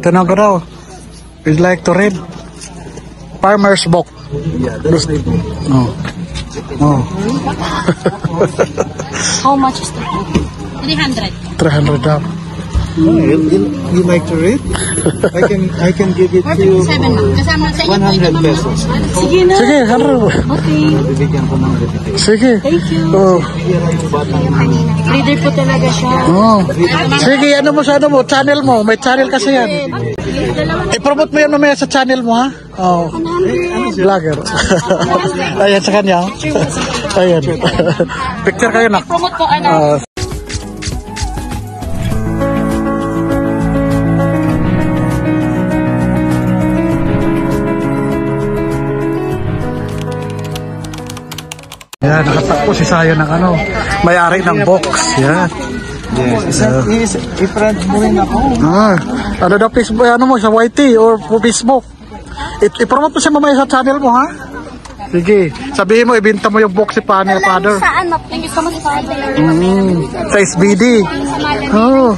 Tanong ko daw. We'd like to read Farmer's Book. Yeah, that's my book. Oh. Oh. How much is that? 300. 300 daw. You like to read? I can give it to you 7 lang. Kasama sa inyo. 100 pesos. Sige na. Sige, haro. Okay. Bibigyan ko ng reputation. Sige. Thank you. Oh. Reader po talaga siya. Oh. Sige, ano mo sa ano mo? Channel mo. May channel kasi yan. I-promote mo yan mamaya sa channel mo, ha? Oh. Vlogger. Ayan, sa kanya. Ayan. Picture kayo na. Promote po, anak. Yan, nakatakpo si Sayo ng ano, may-ari ng box. Yan. Yes. I-friend mo rin ako. Ano daw Facebook, ano mo, sa YT or Facebook. I-promote mo siya mamaya sa channel mo, ha? Sige, sabihin mo, ibenta mo yung box si Father. Saan? Thank you so much, Father. Sa SBD. Oh.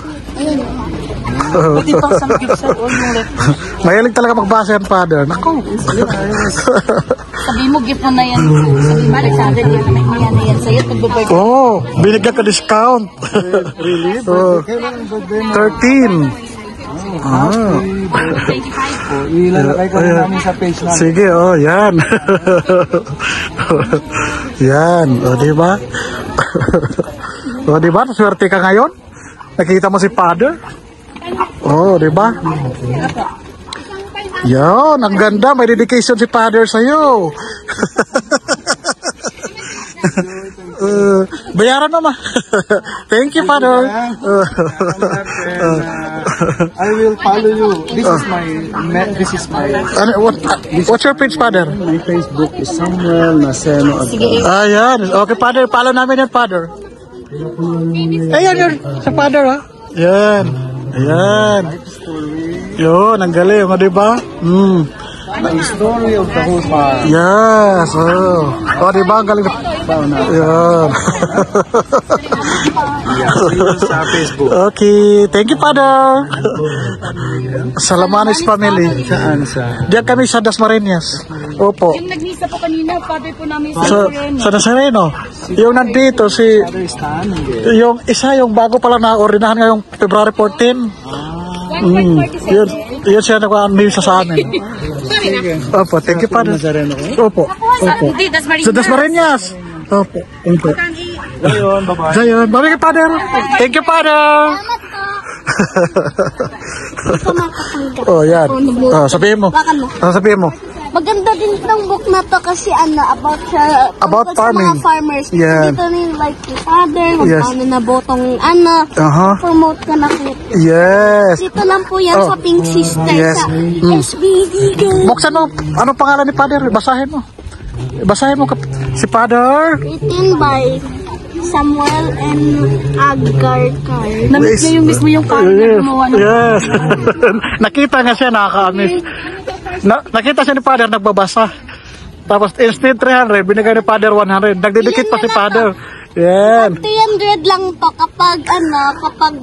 Mahilig talaga magbasa yan, Father. Naku. Sabi mo, gift mo na yan. Sabi balik sa akin, yan may mga na yan sa'yo. Oh, binigyan ka discount. Really? Oh. 13. Ah. 25. Ilalagay ko rin namin sa page namin. Sige, oh, yan. Yan, o, diba? O, diba? Swerte ka ngayon? Nakita mo si Father? Oh, diba? Yan, ang ganda. May dedication si Father sa'yo. Bayaran naman. Thank you, Father. I will follow you. This is my What's your page, Father? my Facebook is Samuel Naseno. Ayan. Okay, Father. Follow namin yan, Father. Ayan yun. Sa Father, ha? Yan. Ayan. Yun, ang galing. O, diba? The story of the whole farm. Yes. Oh. O, diba? Ang galing. Yan. Sa Facebook. Okay. Thank you, Father. Salamanes family. Saan sa? Diyan kami sa Dasmariñas. Opo. Yung nagnisa po kanina, Father po namin Sa Nazareno. Yung nandito, si... Yung isa, yung bago pala na-ordinahan ngayong February 14. Yun siya nag-anime sa amin. Opo, thank you, Father. Opo. Opo. Sa Dasmariñas. Opo. Opo. Ayun, bye-bye. Zayon. Bye-bye, Father. Thank you, Father. Oh, yan. Sabihin mo. Sabihin mo. Maganda din itong book na to kasi about farming. Sa mga farmers. Yan. Dito rin like the father, Yes. paano na botong promote ka na kit. Yes. Dito lang po yan sa Pink Sister Yes. sa SBD. Buksan mo. Anong pangalan ni Father? Basahin mo. Basahin mo si Father. Written by Samuel and Agarkar. Namit niya yung mismo yung Father na gumawa ng... Yes. Nakita nga siya, nakaka-amis. Nakita siya ni Father nagbabasa. Tapos instead 300, binigay ni Father 100. Nagdidikit pa si Father. Yan. 300 lang to kapag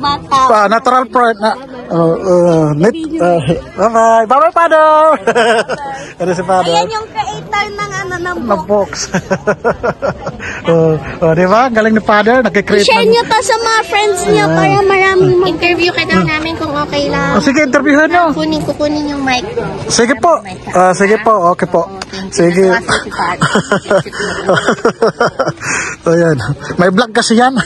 bata. Natural pride na. Bye-bye. Bye-bye, Father. Ano si Father? Ayan yung creator ng box. Diba? Galing ni Father. Nakikreate I-share nyo to sa mga friends nyo para maraming Interview ka daw namin kung okay lang. Sige, interviewin nyo. Kukunin yung mic. Sige po. Sige po. Okay po. Sige. Ayan. May vlog kasi yan.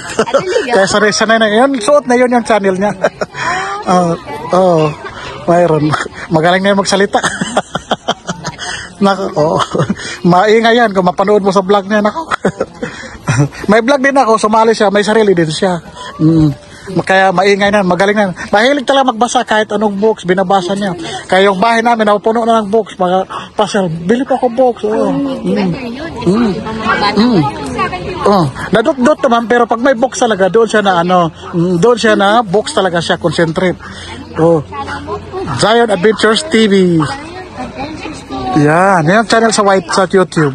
Kaya sanay na yun. Suot na yun yung channel niya. Mayroon. Magaling na yung magsalita. Maingay yan kung mapanood mo sa vlog niya. May vlog din ako. Sumali siya. May sarili din siya. Kaya maingay na, magaling na. Mahilig talaga magbasa kahit anong books, binabasa niya. Kaya yung bahay namin, napupuno na ng books. Mga pasal, bili ko ako books. Nadot-dot naman, pero pag may books talaga, doon siya na books talaga siya, concentrate. Zion Adventures TV. Yan channel sa YouTube.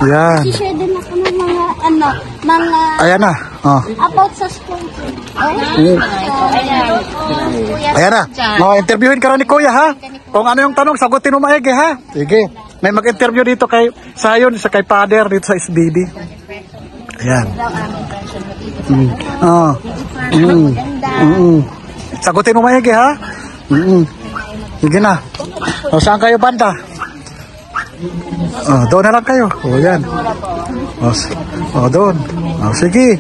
Yan. I-share din ako ng mga Ayan na. About sa school. Ayan na. Interviewin ka rin ni Kuya, ha? Kung ano yung tanong, sagutin mo maigi, ha? Sige. May mag-interview dito sa kay Father dito sa SBD. Ayan. Sagutin mo maigi, ha? Sige na. O, saan kayo banda? Doon na lang kayo. O, yan. Doon. Sige.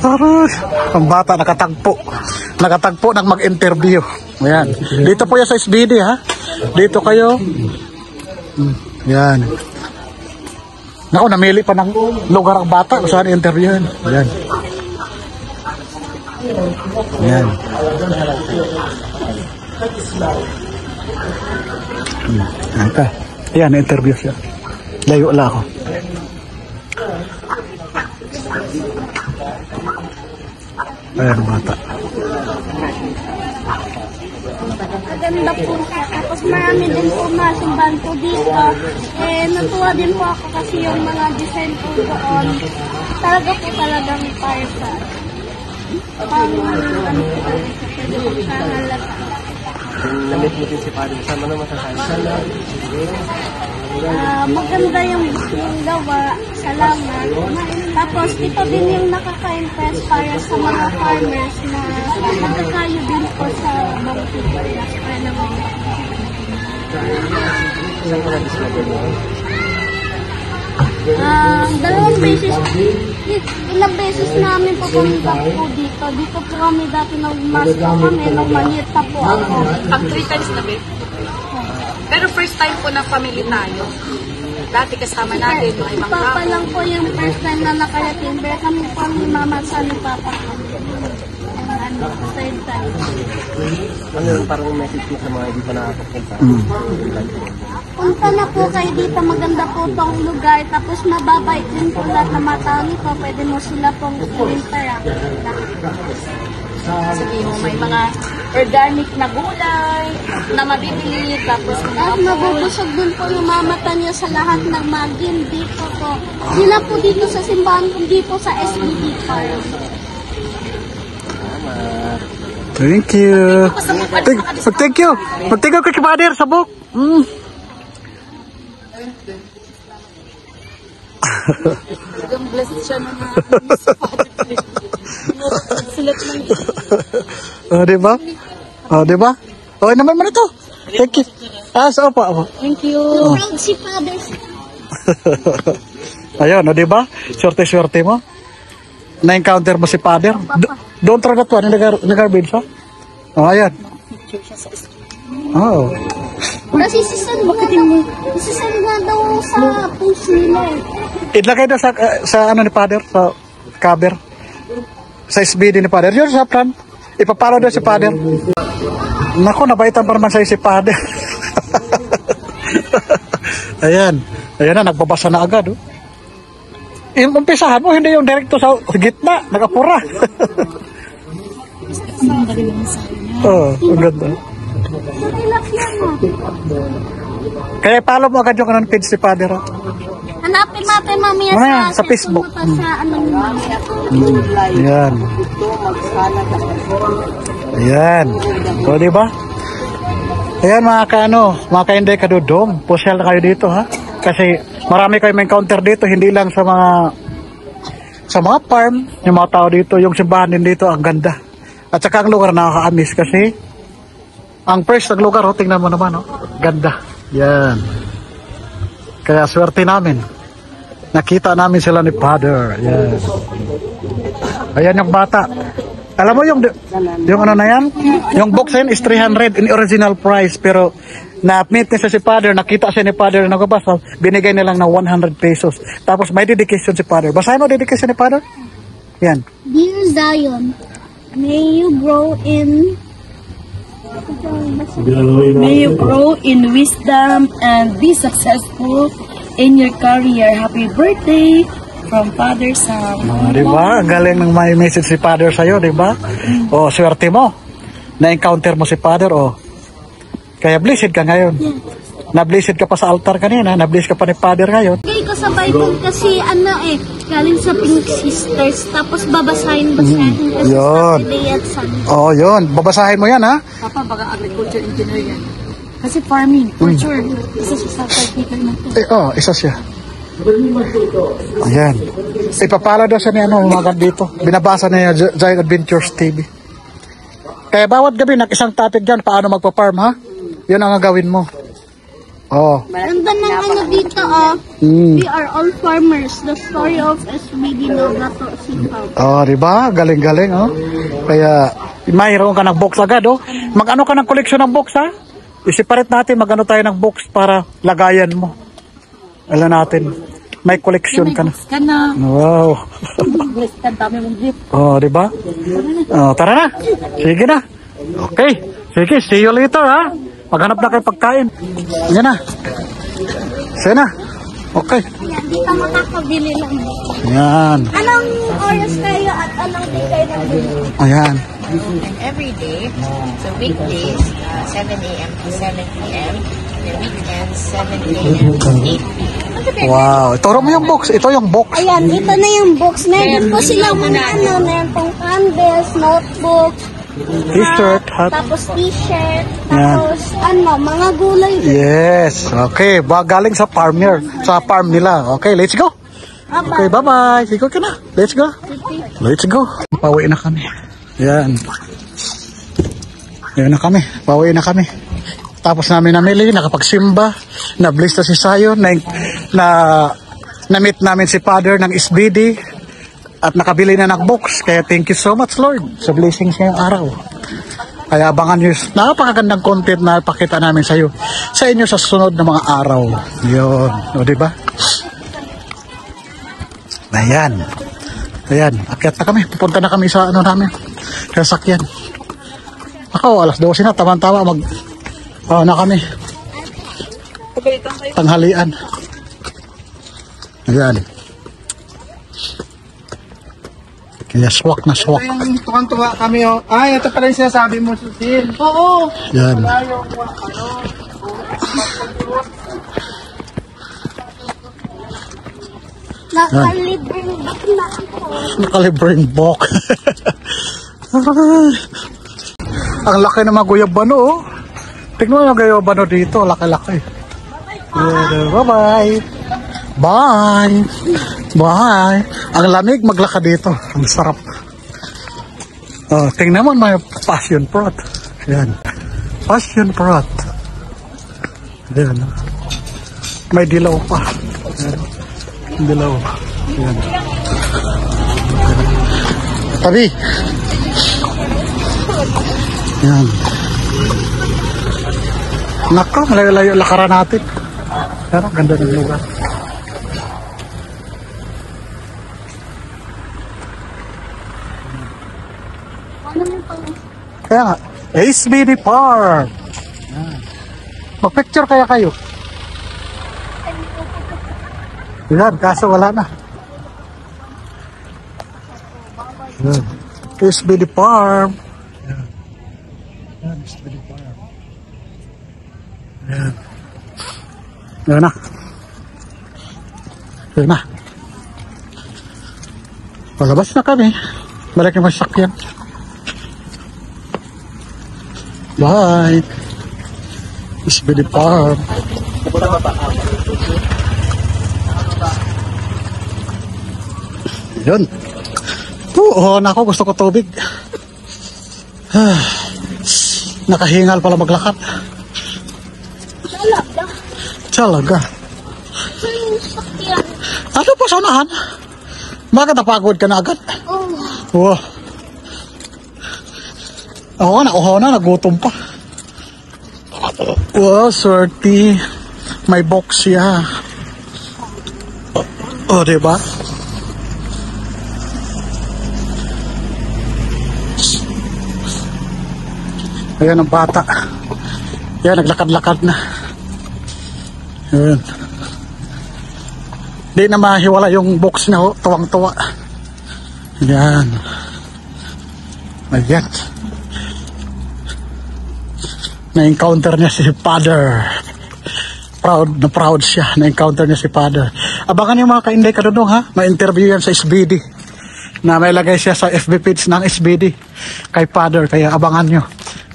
Aray, ang bata nakatagpo ng mag-interview. Ayan. Dito po yan sa SBD, ha? Dito kayo. Yan. Naku, namili pa ng lugar ang bata kung saan interviewin. Ayan. Ayan. Ayan, interview siya. Layo lang ako. Ayan, bata. Maganda po siya. Tapos marami din po masimbahan po dito. Natuwa din po ako kasi yung mga design po doon. Talagang para sa Namit mo din si Padre. Sama naman sa sana. maganda yung gawa. Salamat. Tapos ito din yung nakaka-impress para sa mga farmers na magkakayo din po sa mga people na para naman. Ilang beses namin pupunta po dito. Dito po kami dati nag-mask kami nung maliit pa po ako. Pag 3 times na ba? Pero first time po na family tayo. Dati kasama natin yung ibang Papa tao. lang po yung first time na nakarating. Pero kami po ni Mama sa ni Papa ko. Third time. Ano yung parang message mo sa mga hindi pa nakakapunta? Punta na po kayo dito. Maganda po tong lugar. Tapos mababait din po lahat na matao nito. Pwede mo sila pong i-interact. Sabihin mo may mga organic na gulay na mabibili. Tapos At mabubusog din po yung mamata niya sa lahat ng magin dito po. Sila po dito sa simbahan, kundi po sa SBD Farm. Thank you. Thank you. Mag-thank you kay Father sa book. talagang blessed siya na sulat lang. Diba? Diba? Okay naman mo na to. Thank you. Opo. Thank you. Proud si Father. Ayun, diba? Swerte-swerte mo. Na-encounter mo si Father. Doon talaga to, nag-garbage ha? Ayan. Kasi sisend nga daw sa post nila. Ilagay na sa ano ni Father, sa cover. Sa SBD ni Father. Yun sa plan. Ipapalo daw si Father. Naku, nabaitan pa naman sa'yo si Father. Ayan. Ayan na, nagbabasa na agad. Yung umpisahan mo, hindi yung direkto sa gitna. Nakapura. Ang ganda. Kaya follow mo agad yung kanon page si Father. Hanapin natin mamaya Sa Facebook. Sa ano mamaya. Ayan. Ayan. O, diba? Ayan mga ka-hindi kadudong. Pusyal na kayo dito, ha? Kasi marami kayo may encounter dito, hindi lang sa mga farm, yung mga tao dito, yung simbahan din dito, ang ganda. At saka ang lugar nakaka-amis kasi ang first ng lugar, tingnan mo naman, ganda. Yan. Kaya swerte namin. Nakita namin sila ni Father. Yan. Ayan yung bata. Alam mo yung ano na yan? Yung box na yan is 300 in original price, pero na-meet niya si Father, nakita siya ni Father na nagbabasa, binigay nilang ng 100 pesos. Tapos may dedication si Father. Basahin mo dedication ni Father? Yan. Dear Zion, may you grow in wisdom and be successful in your career. Happy birthday from Father Sam. Diba? Ang galing ng may message si Father sa'yo, diba? Swerte mo. Na-encounter mo si Father, Kaya blessed ka ngayon. Na-blessed ka pa sa altar kanina, na-blessed ka pa ni Father ngayon. Bigay ko sa Bible kasi galing sa Pink Sisters. Tapos babasahin kasi Yun. Saturday at Sunday. Oh, yun. Babasahin mo yan, ha? Papa, baka agriculture engineer yan. Kasi farming, culture, isa siya sa particular na to. Isa siya. Ayan. Ipapala daw siya ni umaga dito. Binabasa niya Giant Adventures TV. Kaya bawat gabi, isang topic dyan, paano magpa-farm, ha? Yun ang gagawin mo. Oh. Ganda ng dito, We are all farmers. The story of SBD Novato Sipaw. Oh, diba? Galing-galing, oh. Kaya, mayroon ka ng box agad, oh. Mag-ano ka ng koleksyon ng box, ha? I-separate natin, mag-ano tayo ng box para lagayan mo. Alam natin, may koleksyon ka na. Ka na. Wow. Bless ka, dami mong gift. Oh, diba? Oh, tara na. Sige na. Okay. Sige, see you later, ha? Maghanap na kayo pagkain. Yan na. Sige na. Okay. Yan, dito makakabili lang. Yan. Anong oras kayo at anong day kayo nagbili? Ayan. And every day, so weekdays, 7 a.m. to 7 p.m. The weekends, 7 a.m. to 8 p.m. Wow. Ituro mo yung box. Ito yung box. Ayan, ito na yung box. Meron po silang mga meron pong candles, notebook, T-shirt, hat. tapos t-shirt, Yan. tapos mga gulay. Yes. Okay. Galing sa farmer. Sa farm nila. Okay, let's go. Okay, bye-bye. Sige ka na. Let's go. Let's go. Pauwi na kami. Yan. Yan na kami. Pauwi na kami. Tapos namin namili, nakapagsimba, na-bless na si Sayo, na-meet namin si Father ng SBD, at nakabili na ng box. Kaya thank you so much, Lord, sa blessings ngayong araw. Kaya abangan nyo, napakagandang content na pakita namin sa inyo sa sunod na mga araw. Yun. O, diba? Ayan. Ayan. Akyat na kami. Pupunta na kami sa namin. Sasakyan. Ako, alas 12 na. Tama-tama. Na kami. Tanghalian. Ayan. Kaya swak na swak. Yung tuwang-tuwa kami, oh. Ay, ito pala yung sinasabi mo, Susil. Oo. Yan. Nakalibreng back na ako. Nakalibreng bok. Ang laki ng mga guyabano, oh. Tignan mo yung guyabano dito. Laki-laki. Bye-bye. Bye. Bye. Ang lamig maglakad dito. Ang sarap. Oh, tingnan mo may passion fruit. Yan. Passion fruit. Yan. May dilaw pa. Yan. Dilaw. Yan. Tabi. Yan. Nako, malayo-layo lakaran natin. Pero ganda ng lugar. Kaya nga, SBD Farm. Mag-picture kaya kayo? Yan, kaso wala na. Yan. SBD Farm. Yan. Yan, SBD Farm. Yan. Yan na. Yan na. Palabas na kami. Balik yung masakyan. Bye. SBD Farm. Yun. Oo, nako, gusto ko tubig. Nakahingal pala maglakad. Talaga. Ano po sa unahan? Bakit napagod ka na agad? Wow. Ako nga, nauhaw na, nagutom pa. Wow, swerte. May box siya. Oh, diba? Ayan ang bata. Ayan, naglakad-lakad na. Ayan. Di na mahiwala yung box na, oh. Tuwang-tuwa. Ayan. Ayan. Na-encounter niya si Father. Proud na proud siya. Na-encounter niya si Father. Abangan yung mga ka-Inday Kadudong ha. May interview yan sa SBD. Na may lagay siya sa FB page ng SBD. Kay Father. Kaya abangan nyo.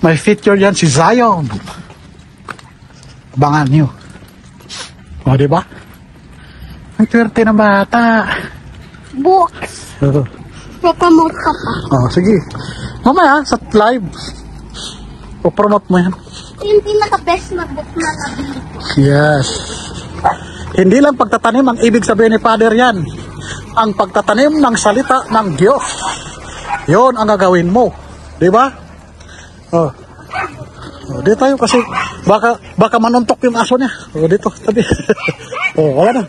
May feature yan si Zion. Abangan nyo. O, diba? Ang swerte ng bata. Books. Oo. Promote ka pa. Oh, sige. Mamaya, sa live. O-promote mo yan. Yung pinaka-best na book na nabili ko. Yes. Hindi lang pagtatanim ang ibig sabihin ni Father yan. Ang pagtatanim ng salita ng Diyos. Yon ang gagawin mo. Di ba? Oh. Oh, dito tayo kasi baka manuntok yung aso niya. Oh, dito, tabi. Oh, wala na.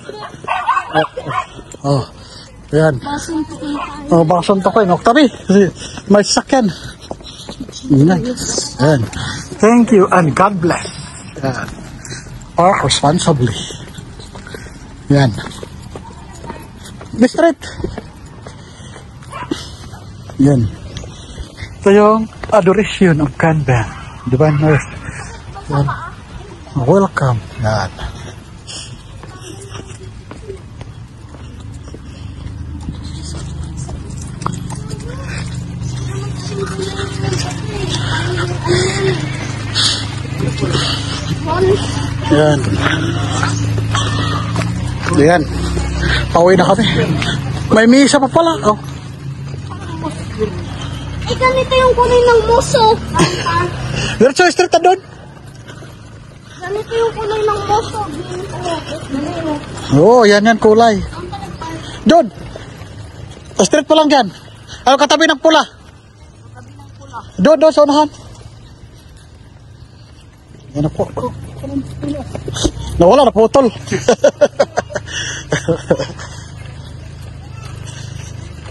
Oh. Yan. Basong tukin tayo. Oh, baka suntokin. Oh, tabi. May sakyan. Yan. Thank you and God bless. Yan. Park responsibly. Yan. Mr. It. Yan. Ito yung adoration of Kanban. Divine Earth. Yan. Welcome. Yan. Yan. Yan. Pauwi na kami. May misa pa pala. Oh. Eh, ganito yung kulay ng muso. Diretso street na doon. Ganito yung kulay ng muso. Oo, yan kulay. Doon. Street pa lang dyan. Ano katabi ng pula? Doon sa unahan. Yan na po. Nawala na putol.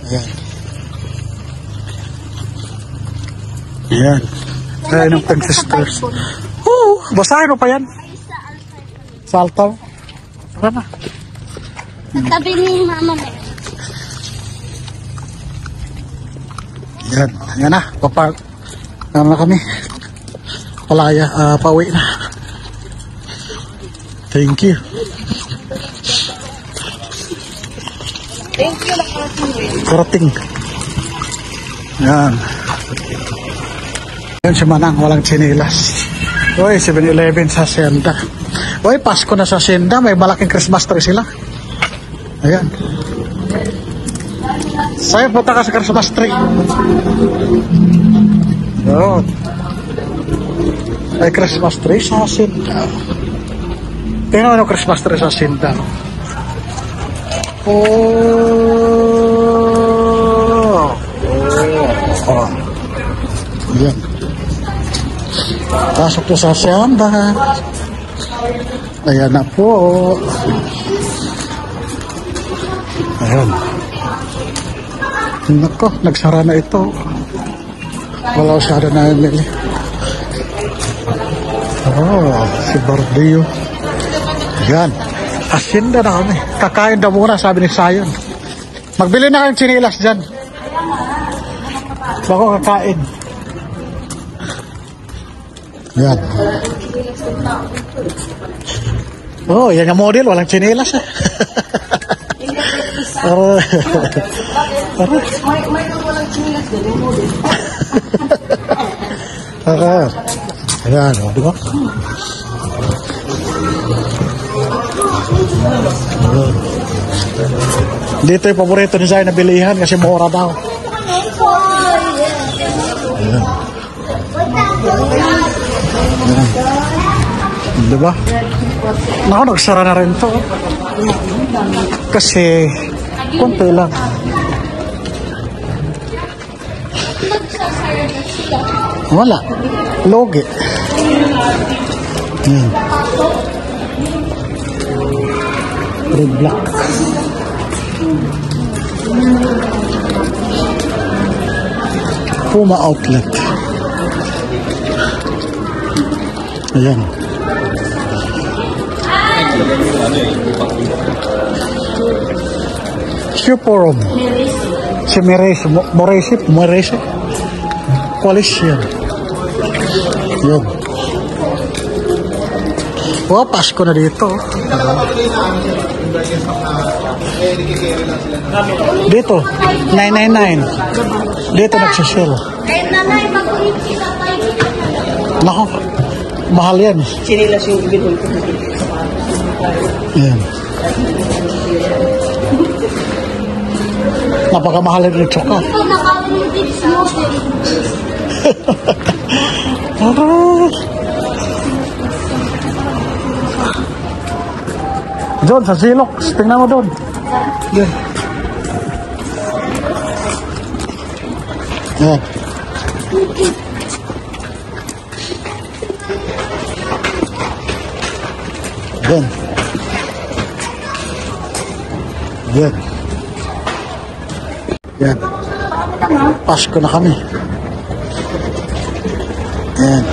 Ayan. Ayan. Kaya ng Pink Sisters. Oo, basahin mo pa yan. Sa altar. Tara na. Sa tabi ni Mama Mel. Yan. Yan na. Papark. Ano na kami. Palaya. Pauwi na. Thank you. Thank you, Karating. Yan. Yan si Manang, walang chinilas. Uy, 7-Eleven sa Hacienda. Uy, Pasko na sa Hacienda, may malaking Christmas tree sila. Ayan. Sa'yo, punta ka sa Christmas tree. Yun. May Christmas tree sa Hacienda. Tingnan mo Christmas tree sa Hacienda. Oh. Ayan. Pasok to sa Hacienda. Ayan na po. Ayan. Nako, nagsara na ito. Wala siya na namili. Oh, si Bardillo. Ayan. Hacienda na kami. Kakain daw muna, sabi ni Sayon. Magbili na kayong chinilas dyan. Bago kakain. Yan. Oh, yan yung model. Walang chinilas eh. May walang chinilas din, yung model. Ayan, o, di ba? Dito yung paborito ni Zay na bilihan kasi mura daw. Ayan. Ayan. Diba? Naku, nagsara na rin to. Kasi konti lang. Wala. Logi. Red black. Puma outlet. Ayan. Suporum. Si Meresi. Coalition. Yun. Oh, Pasko na dito. Dito, 999. Dito nagsisale. Kahit nanay, mag-ulit sila tayo. Nako, mahal yan. Sinilas yung ibigol ko. Yan. Napakamahal yung tsoka. Ito, nakaulit sa Doon, sa Zilok. Tingnan mo doon. Yan. Yan. Yan. Yan. Yan. Pasko na kami. Yan.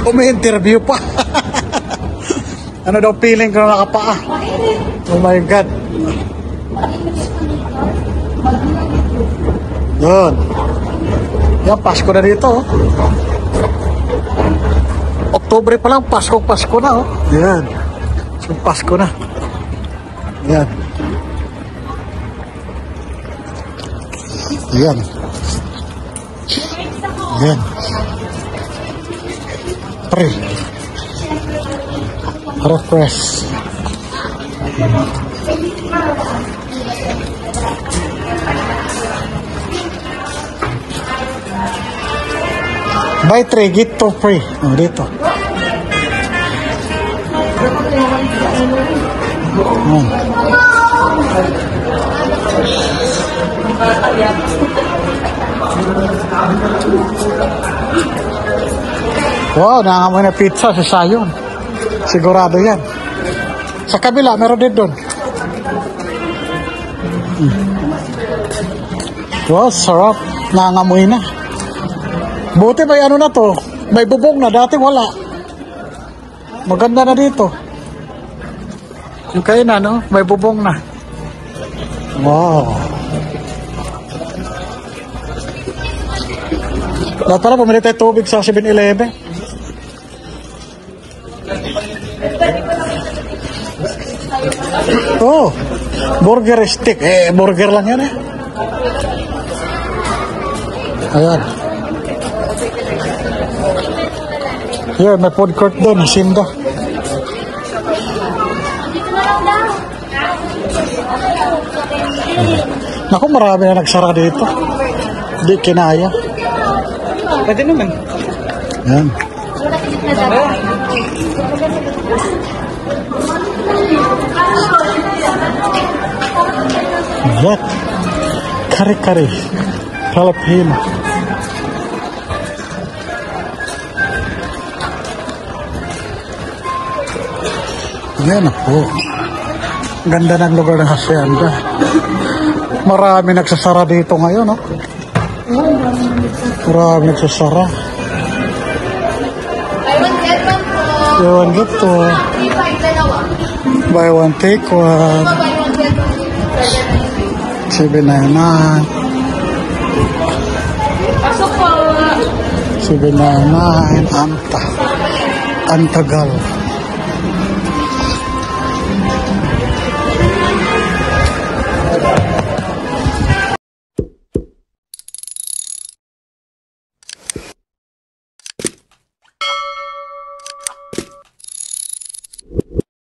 Umi-interview pa. Ano daw feeling ko na nakapaa? Oh my God. Yun. Yan, Pasko na dito. Oh. Oktubre pa lang, Pasko na. Oh. Yan. So, Pasko na. Yan. Yan. Yan. Pre. Refresh. Buy 3, get 2 free. Oh, dito. Wow, nangangamoy na pizza si Sayon. Sigurado yan. Sa kabila, meron din doon. Wow, sarap. Nangangamoy na. Buti may ano na to. May bubong na. Dati wala. Maganda na dito. Yung kainan, no? May bubong na. Wow. Dapat pala pumili tayo tubig sa 7-Eleven. Oh, burger stick. Burger lang yan eh. Ayan. Yan, may food court doon. Sinda. Naku, marami na nagsara dito. Di kinaya. Pwede naman. Yan. Yan. Kari-kari. Jalapeno. Yan na po. Ganda ng lugar ng hacienda. Marami nagsasara dito ngayon, no? Marami nagsasara. Buy one get one. Buy one take one. 799. 799. Antagal.